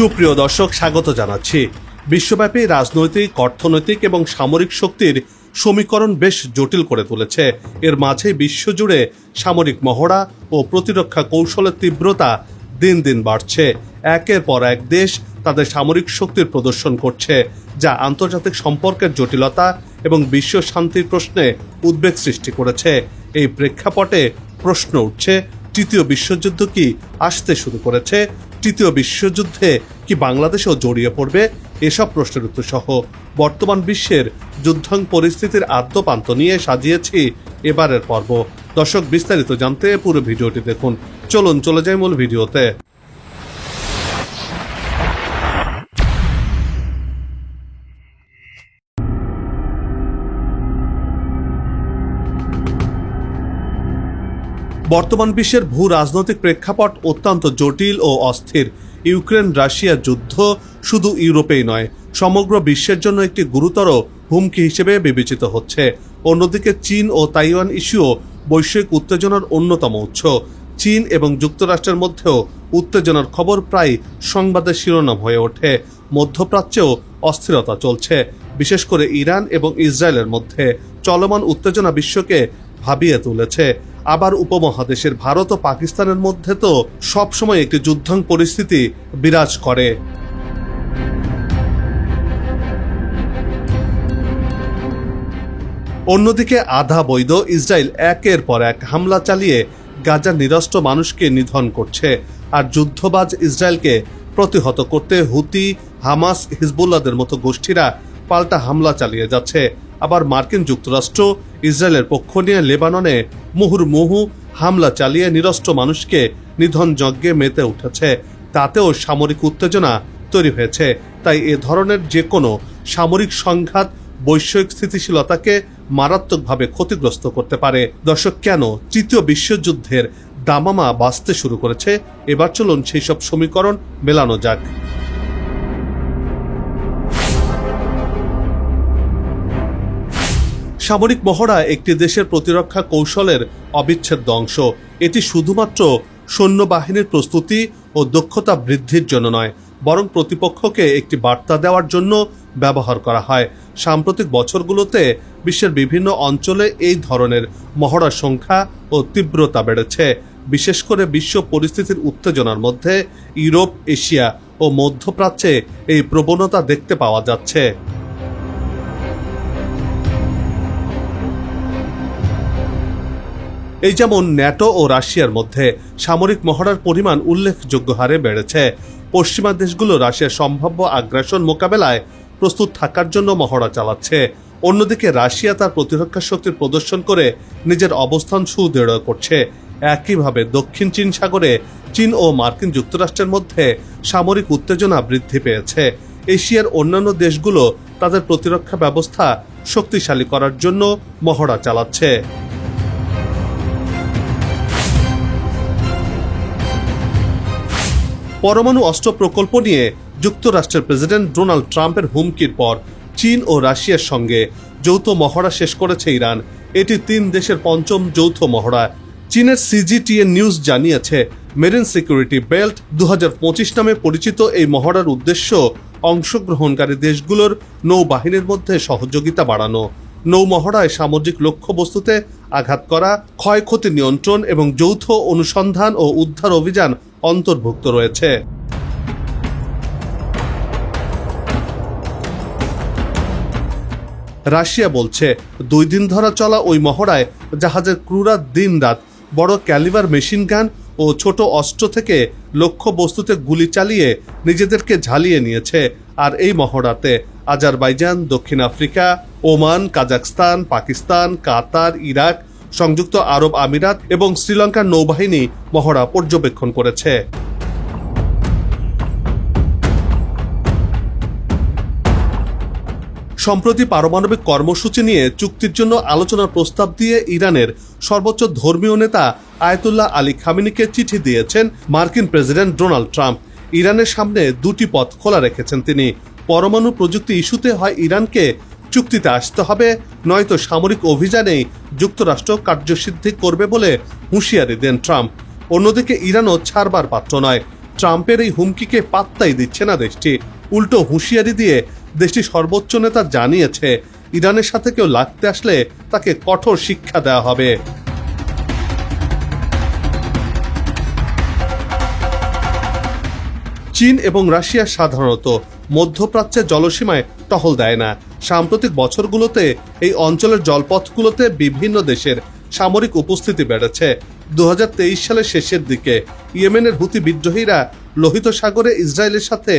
সুপ্রিয় দর্শক, স্বাগত জানাচ্ছি। বিশ্বব্যাপী রাজনৈতিক, অর্থনৈতিক এবং সামরিক শক্তির সমীকরণ বেশ জটিল করে তুলেছে। এর মাঝে বিশ্বজুড়ে সামরিক মহড়া ও প্রতিরক্ষা কৌশলের তীব্রতা দিন দিন বাড়ছে। একের পর এক দেশ তাদের সামরিক শক্তির প্রদর্শন করছে, যা আন্তর্জাতিক সম্পর্কের জটিলতা এবং বিশ্ব শান্তির প্রশ্নে উদ্বেগ সৃষ্টি করেছে। এই প্রেক্ষাপটে প্রশ্ন উঠছে, তৃতীয় বিশ্বযুদ্ধ কি আসতে শুরু করেছে? তৃতীয় বিশ্বযুদ্ধে কি বাংলাদেশও জড়িয়ে পড়বে? এসব প্রশ্নের উত্তর সহ বর্তমান বিশ্বের যুদ্ধাং পরিস্থিতির আদ্যপান্ত নিয়ে সাজিয়েছি এবারের পর্ব। দর্শক, বিস্তারিত জানতে পুরো ভিডিওটি দেখুন। চলুন চলে যাই মূল ভিডিওতে। বর্তমান বিশ্বের ভূ রাজনৈতিক প্রেক্ষাপট অত্যন্ত জটিল ও অস্থির। ইউক্রেন রাশিয়া যুদ্ধ শুধু ইউরোপেই নয়, সমগ্র বিশ্বের জন্য একটি গুরুতর হুমকি হিসেবে বিবেচিত হচ্ছে। অন্যদিকে চীন ও তাইওয়ান ইস্যুও বৈশ্বিক উত্তেজনার অন্যতম উৎস। চীন এবং যুক্তরাষ্ট্রের মধ্যেও উত্তেজনার খবর প্রায় সংবাদের শিরোনাম হয়ে ওঠে। মধ্যপ্রাচ্যেও অস্থিরতা চলছে, বিশেষ করে ইরান এবং ইসরায়েলের মধ্যে চলমান উত্তেজনা বিশ্বকে ভাবিয়ে তুলেছে। আবার উপমহাদেশের ভারত ও পাকিস্তানের মধ্যে তো সবসময় একটি যুদ্ধাং পরিস্থিতি বিরাজ করে। অন্যদিকে আধা বৈধ ইসরায়েল একের পর এক হামলা চালিয়ে গাজার নিরস্ত্র মানুষকে নিধন করছে, আর যুদ্ধবাজ ইসরায়েলকে প্রতিহত করতে হুতি, হামাস, হিজবুল্লাহদের মতো গোষ্ঠীরা পাল্টা হামলা চালিয়ে যাচ্ছে। আবার মার্কিন যুক্তরাষ্ট্র ইসরায়েলের পক্ষ নিয়ে লেবাননে মুহুর্মুহু হামলা চালিয়ে নিরস্ত্র মানুষকে নিধন যজ্ঞে মেতে উঠেছে। তাতেও সামরিক উত্তেজনা তৈরি হয়েছে। তাই এ ধরনের যে কোনো সামরিক সংঘাত বৈশ্বিক স্থিতিশীলতাকে মারাত্মকভাবে ক্ষতিগ্রস্ত করতে পারে। দর্শক, কেন তৃতীয় বিশ্বযুদ্ধের দামামা বাজতে শুরু করেছে? এবার চলুন সেই সব সমীকরণ মেলানো যাক। সামরিক মহড়া একটি দেশের প্রতিরক্ষা কৌশলের অবিচ্ছেদ্য অংশ। এটি শুধুমাত্র সৈন্যবাহিনীর প্রস্তুতি ও দক্ষতা বৃদ্ধির জন্য নয়, বরং প্রতিপক্ষকে একটি বার্তা দেওয়ার জন্য ব্যবহার করা হয়। সাম্প্রতিক বছরগুলোতে বিশ্বের বিভিন্ন অঞ্চলে এই ধরনের মহড়ার সংখ্যা ও তীব্রতা বেড়েছে। বিশেষ করে বিশ্ব পরিস্থিতির উত্তেজনার মধ্যে ইউরোপ, এশিয়া ও মধ্যপ্রাচ্যে এই প্রবণতা দেখতে পাওয়া যাচ্ছে। এই যেমন ন্যাটো ও রাশিয়ার মধ্যে সামরিক মহড়ার পরিমাণ উল্লেখযোগ্য হারে বেড়েছে। পশ্চিমা দেশগুলো রাশিয়ার সম্ভাব্য আগ্রাসন মোকাবেলায় প্রস্তুত থাকার জন্য মহড়া চালাচ্ছে। অন্যদিকে রাশিয়া তার প্রতিরক্ষা শক্তির প্রদর্শন করে নিজের অবস্থান সুদৃঢ় করছে। একইভাবে দক্ষিণ চীন সাগরে চীন ও মার্কিন যুক্তরাষ্ট্রের মধ্যে সামরিক উত্তেজনা বৃদ্ধি পেয়েছে। এশিয়ার অন্যান্য দেশগুলো তাদের প্রতিরক্ষা ব্যবস্থা শক্তিশালী করার জন্য মহড়া চালাচ্ছে। পরমাণু অস্ত্র প্রকল্প নিয়ে যুক্তরাষ্ট্রের প্রেসিডেন্ট ডোনাল্ড ট্রাম্পের হুমকির পর চীন ও রাশিয়ার সঙ্গে যৌথ মহড়া শেষ করেছে ইরান। এটি 3 দেশের পঞ্চম যৌথ মহড়া। চীনের সিজিটিএন নিউজ জানিয়েছে, মেরিন সিকিউরিটি বেল্ট 2025 নামে পরিচিত এই মহড়ার উদ্দেশ্য অংশগ্রহণকারী দেশগুলোর নৌবাহিনীর মধ্যে সহযোগিতা বাড়ানো, নৌ মহড়ায় সামুদ্রিক লক্ষ্যবস্তুতে আঘাত করা, ক্ষয়ক্ষতি নিয়ন্ত্রণ এবং যৌথ অনুসন্ধান ও উদ্ধার অভিযান অন্তর্ভুক্ত রয়েছে। রাশিয়া বলছে, 2 দিন ধরা চলা ওই মহড়ায় জাহাজের ক্রুরা দিন রাত বড় ক্যালিবার মেশিন গান ও ছোট অস্ত্র থেকে লক্ষ্য বস্তুতে গুলি চালিয়ে নিজেদেরকে ঝালিয়ে নিয়েছে। আর এই মহড়াতে আজারবাইজান, দক্ষিণ আফ্রিকা, ওমান, কাজাখস্তান, পাকিস্তান, কাতার, ইরাক, সংযুক্ত আরব আমিরাত এবং শ্রীলঙ্কার নৌবাহিনী মহড়া পর্যবেক্ষণ করেছে। সম্প্রতি পারমাণবিক কর্মসূচি নিয়ে চুক্তির জন্য আলোচনার প্রস্তাব দিয়ে ইরানের সর্বোচ্চ ধর্মীয় নেতা আয়াতুল্লাহ আলী খামেনিকে চিঠি দিয়েছেন মার্কিন প্রেসিডেন্ট ডোনাল্ড ট্রাম্প। ইরানের সামনে 2টি পথ খোলা রেখেছেন তিনি। পরমাণু প্রযুক্তি ইস্যুতে হয় ইরানকে চুক্তিতে আসতে হবে, নয়তো সামরিক অভিযানেই যুক্তরাষ্ট্র কার্যসিদ্ধি করবে বলে হুঁশিয়ারি দেন ট্রাম্প। অন্যদিকে ইরানও ছাড়বার পাত্র নয়। ট্রাম্পের এই হুমকিকে পাত্তাই দিচ্ছে না দেশটি, উল্টো হুঁশিয়ারি দিয়ে দেশটির সর্বোচ্চ নেতা জানিয়েছে ইরানের সাথে কেউ লাগতে আসলে তাকে কঠোর শিক্ষা দেওয়া হবে। চীন এবং রাশিয়া সাধারণত মধ্যপ্রাচ্যের জলসীমায় টহল দেয় না। সাম্প্রতিক বছরগুলোতে এই অঞ্চলের জলপথগুলোতে বিভিন্ন দেশের সামরিক উপস্থিতি বেড়েছে। 2023 সালের শেষের দিকে ইয়েমেনের হুতি বিদ্রোহীরা লোহিত সাগরে ইসরায়েলের সাথে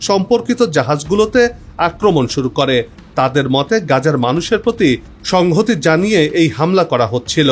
সম্পর্কিত জাহাজগুলোতে আক্রমণ শুরু করে। তাদের মতে গাজার মানুষের প্রতি সংহতি জানিয়ে এই হামলা করা হচ্ছিল।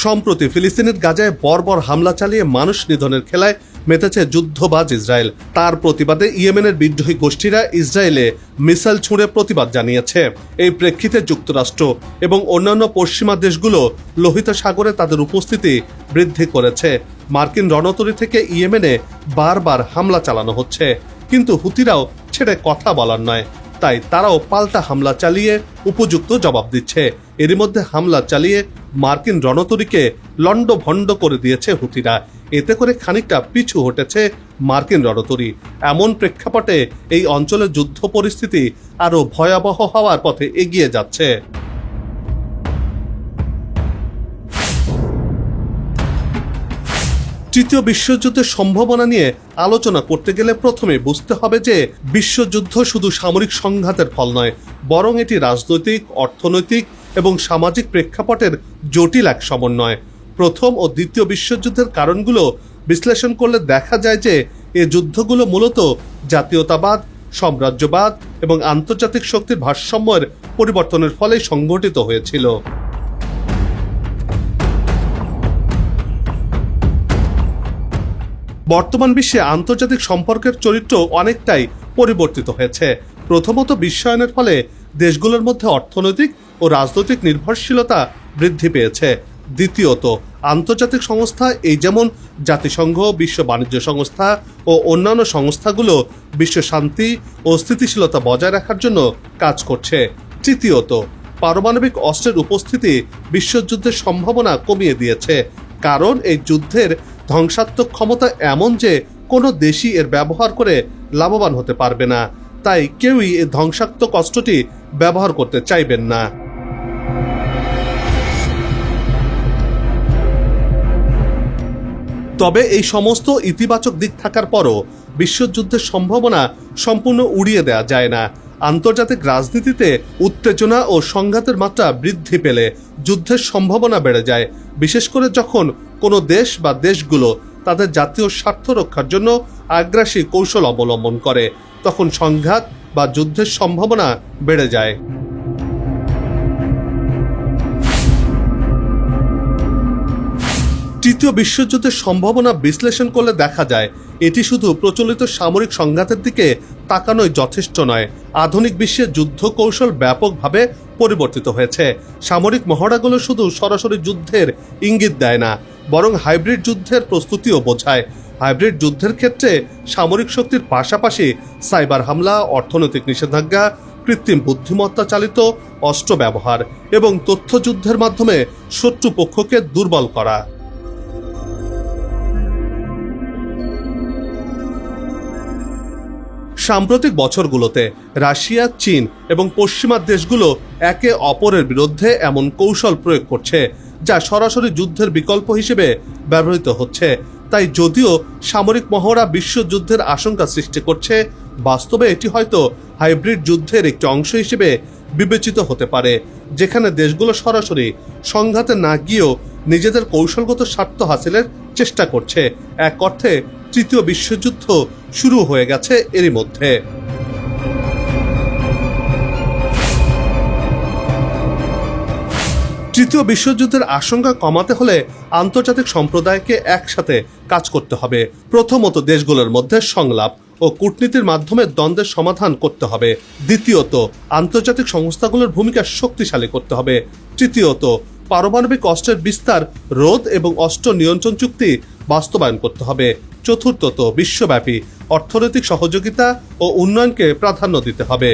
সম্প্রতি ফিলিস্তিনের গাজায় বর্বর হামলা চালিয়ে মানুষ নিধনের খেলায় মেতেছে যুদ্ধবাজ ইসরায়েল। তার প্রতিবাদে ইয়েমেনের বিদ্রোহী গোষ্ঠীরা ইসরায়েলে মিসাইল ছুঁড়ে প্রতিবাদ জানিয়েছে। এই প্রেক্ষিতে যুক্তরাষ্ট্র এবং অন্যান্য পশ্চিমা দেশগুলো লোহিত সাগরে তাদের উপস্থিতি বৃদ্ধি করেছে। মার্কিন রণতরী থেকে ইয়েমেনে বারবার হামলা চালানো হচ্ছে, কিন্তু হুতিরাও ছেড়ে কথা বলার নয়, তাই তারাও পাল্টা হামলা চালিয়ে উপযুক্ত জবাব দিচ্ছে। এরই মধ্যে হামলা চালিয়ে মার্কিন রণতরীকে লণ্ডভণ্ড করে দিয়েছে হুতিরা। এতে করে খানিকটা পিছু হটেছে মার্কিন রণতরী। এমন প্রেক্ষাপটে এই অঞ্চলের যুদ্ধ পরিস্থিতি আরও ভয়াবহ হওয়ার পথে এগিয়ে যাচ্ছে। তৃতীয় বিশ্বযুদ্ধের সম্ভাবনা নিয়ে আলোচনা করতে গেলে প্রথমে বুঝতে হবে যে বিশ্বযুদ্ধ শুধু সামরিক সংঘাতের ফল নয়, বরং এটি রাজনৈতিক, অর্থনৈতিক এবং সামাজিক প্রেক্ষাপটের জটিল এক সমন্বয়। প্রথম ও দ্বিতীয় বিশ্বযুদ্ধের কারণগুলো বিশ্লেষণ করলে দেখা যায় যে এ যুদ্ধগুলো মূলত জাতীয়তাবাদ, সাম্রাজ্যবাদ এবং আন্তর্জাতিক শক্তির ভারসাম্যের পরিবর্তনের ফলেই সংঘটিত হয়েছিল। বর্তমান বিশ্বে আন্তর্জাতিক সম্পর্কের চরিত্র অনেকটাই পরিবর্তিত হয়েছে। প্রথমত, বিশ্বায়নের ফলে দেশগুলোর মধ্যে অর্থনৈতিক ও রাজনৈতিক নির্ভরশীলতা বৃদ্ধি পেয়েছে। দ্বিতীয়ত, আন্তর্জাতিক সংস্থা এই যেমন জাতিসংঘ, বিশ্ব বাণিজ্য সংস্থা ও অন্যান্য সংস্থাগুলো বিশ্ব শান্তি ও স্থিতিশীলতা বজায় রাখার জন্য কাজ করছে। তৃতীয়ত, পারমাণবিক অস্ত্রের উপস্থিতি বিশ্বযুদ্ধের সম্ভাবনা কমিয়ে দিয়েছে, কারণ এই যুদ্ধের ধ্বংসাত্মক ক্ষমতা এমন যে কোনো দেশই এর ব্যবহার করে লাভবান হতে পারবে না। তাই কেউই এই ধ্বংসাত্মক অস্ত্রটি ব্যবহার করতে চাইবেন না। তবে এই সমস্ত ইতিবাচক দিক থাকার পরও বিশ্বযুদ্ধের সম্ভাবনা সম্পূর্ণ উড়িয়ে দেওয়া যায় না। আন্তর্জাতিক রাজনীতিতে উত্তেজনা ও সংঘাতের মাত্রা বৃদ্ধি পেলে যুদ্ধের সম্ভাবনা বেড়ে যায়, বিশেষ করে যখন কোনো দেশ বা দেশগুলো তাদের জাতীয় স্বার্থ রক্ষার জন্য আগ্রাসী কৌশল অবলম্বন করে, তখন সংঘাত বা যুদ্ধের সম্ভাবনা বেড়ে যায়। তৃতীয় বিশ্বযুদ্ধের সম্ভাবনা বিশ্লেষণ করলে দেখা যায় এটি শুধু প্রচলিত সামরিক সংঘাতের দিকে তাকানোই যথেষ্ট নয়। আধুনিক বিশ্বে যুদ্ধ কৌশল ব্যাপকভাবে পরিবর্তিত হয়েছে। সামরিক মহড়াগুলো শুধু সরাসরি যুদ্ধের ইঙ্গিত দেয় না, বরং হাইব্রিড যুদ্ধের প্রস্তুতিও বোঝায়। হাইব্রিড যুদ্ধের ক্ষেত্রে সামরিক শক্তির পাশাপাশি সাইবার হামলা, অর্থনৈতিক নিষেধাজ্ঞা, কৃত্রিম বুদ্ধিমত্তা চালিত অস্ত্র ব্যবহার এবং তথ্যযুদ্ধের মাধ্যমে শত্রুপক্ষকে দুর্বল করা। সাম্প্রতিক বছরগুলোতে রাশিয়া, চীন এবং পশ্চিমা দেশগুলো একে অপরের বিরুদ্ধে এমন কৌশল প্রয়োগ করছে যা সরাসরি যুদ্ধের বিকল্প হিসেবে ব্যবহৃত হচ্ছে। তাই যদিও সামরিক মহড়া বিশ্বযুদ্ধের আশঙ্কা সৃষ্টি করছে, বাস্তবে এটি হয়তো হাইব্রিড যুদ্ধের একটি অংশ হিসেবে বিবেচিত হতে পারে, যেখানে দেশগুলো সরাসরি সংঘাতে না গিয়েও নিজেদের কৌশলগত স্বার্থ হাসিলের চেষ্টা করছে। এক অর্থে তৃতীয় বিশ্বযুদ্ধ শুরু হয়ে গেছে এরই মধ্যে। তৃতীয় বিশ্বযুদ্ধের আশঙ্কা কমাতে হলে আন্তর্জাতিক সম্প্রদায়কে একসাথে কাজ করতে হবে। প্রথমত, দেশগুলোর মধ্যে সংলাপ ও কূটনীতির মাধ্যমে দ্বন্দ্বের সমাধান করতে হবে। দ্বিতীয়ত, আন্তর্জাতিক সংস্থাগুলোর ভূমিকা শক্তিশালী করতে হবে। তৃতীয়ত, পারমাণবিক অস্ত্রের বিস্তার রোধ এবং অস্ত্র নিয়ন্ত্রণ চুক্তি বাস্তবায়ন করতে হবে। চতুর্থত, বিশ্বব্যাপী অর্থনৈতিক সহযোগিতা ও উন্নয়নকে প্রাধান্য দিতে হবে।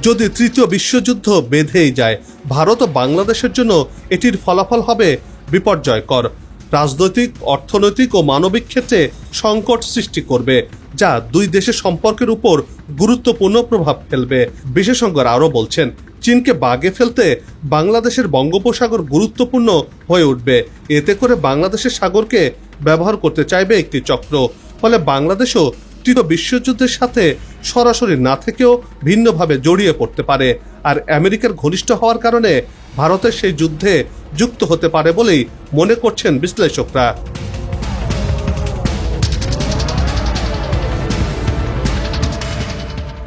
যদি তৃতীয় বিশ্বযুদ্ধ বেঁধেই যায়, ভারত ও বাংলাদেশের জন্য এটির ফলাফল হবে বিপর্যয়কর। রাজনৈতিক, অর্থনৈতিক ও মানবিক ক্ষেত্রে সংকট সৃষ্টি করবে, যা দুই দেশের সম্পর্কের উপর গুরুত্বপূর্ণ প্রভাব ফেলবে। বিশেষজ্ঞরা আরও বলছেন, চীনকে বাগে ফেলতে বাংলাদেশের বঙ্গোপসাগর গুরুত্বপূর্ণ হয়ে উঠবে। এতে করে বাংলাদেশের সাগরকে ব্যবহার করতে চাইবে একটি চক্র। ফলে বাংলাদেশও তৃতীয় বিশ্বযুদ্ধের সাথে সরাসরি না থেকেও ভিন্নভাবে জড়িয়ে পড়তে পারে। আর আমেরিকার ঘনিষ্ঠ হওয়ার কারণে ভারতের সেই যুদ্ধে যুক্ত হতে পারে বলেই মনে করছেন বিশ্লেষকরা।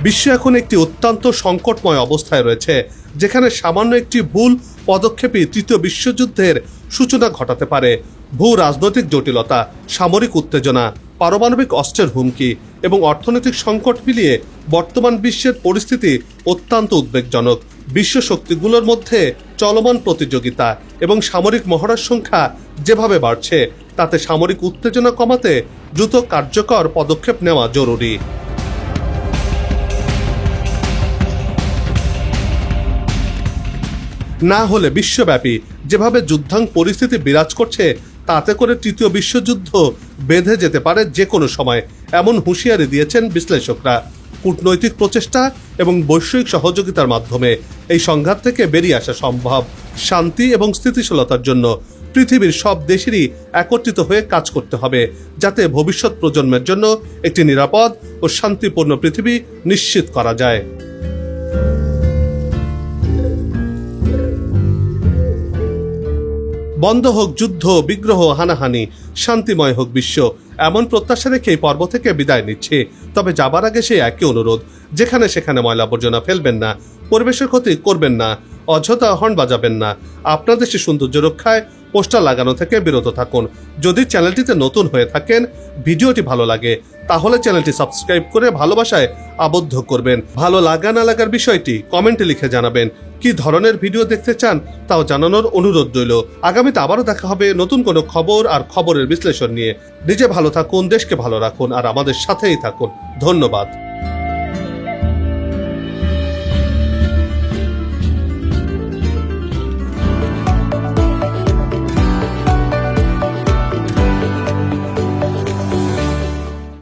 বিশ্ব এখন একটি অত্যন্ত সংকটময় অবস্থায় রয়েছে, যেখানে সামান্য একটি ভুল পদক্ষেপই তৃতীয় বিশ্বযুদ্ধের সূচনা ঘটাতে পারে। ভূ রাজনৈতিক জটিলতা, সামরিক উত্তেজনা, পারমাণবিক অস্ত্রের হুমকি এবং অর্থনৈতিক সংকট মিলিয়ে বর্তমান বিশ্বের পরিস্থিতি অত্যন্ত উদ্বেগজনক। বিশ্ব শক্তিগুলোর মধ্যে চলমান প্রতিযোগিতা এবং সামরিক মহড়ার সংখ্যা যেভাবে বাড়ছে, তাতে সামরিক উত্তেজনা কমাতে দ্রুত কার্যকর পদক্ষেপ নেওয়া জরুরি। না হলে বিশ্বব্যাপী যেভাবে যুদ্ধাঙ্গ পরিস্থিতি বিরাজ করছে, তাতে করে তৃতীয় বিশ্বযুদ্ধ বেঁধে যেতে পারে যে কোনো সময়, এমন হুঁশিয়ারি দিয়েছেন বিশ্লেষকরা। কূটনৈতিক প্রচেষ্টা এবং বৈশ্বিক সহযোগিতার মাধ্যমে এই সংঘাত থেকে বেরিয়ে আসা সম্ভব। শান্তি এবং স্থিতিশীলতার জন্য পৃথিবীর সব দেশেরই একত্রিত হয়ে কাজ করতে হবে, যাতে ভবিষ্যৎ প্রজন্মের জন্য একটি নিরাপদ ও শান্তিপূর্ণ পৃথিবী নিশ্চিত করা যায়। বন্ধ হোক যুদ্ধ, বিগ্রহ, হানাহানি, শান্তিময় হোক বিশ্ব, এমন প্রত্যাশা রেখে এই পর্ব থেকে বিদায় নিচ্ছে। তবে যাবার আগে সেই একই অনুরোধ, যেখানে সেখানে ময়লা আবর্জনা ফেলবেন না, পরিবেশের ক্ষতি করবেন না, অযথা হর্ন বাজাবেন না। আপনার দেশের সৌন্দর্য রক্ষায় পোস্টার লাগানো থেকে বিরত থাকুন। যদি চ্যানেলটিতে নতুন হয়ে থাকেন, ভিডিওটি ভালো লাগে, তাহলে চ্যানেলটি সাবস্ক্রাইব করে ভালোবাসায় আবদ্ধ করবেন। ভালো লাগা না লাগার বিষয়টি কমেন্টে লিখে জানাবেন। কি ধরনের ভিডিও দেখতে চান তাও জানানোর অনুরোধ রইল। আগামীতে আবারও দেখা হবে নতুন কোনো খবর আর খবরের বিশ্লেষণ নিয়ে। নিজে ভালো থাকুন, দেশকে ভালো রাখুন আর আমাদের সাথেই থাকুন। ধন্যবাদ।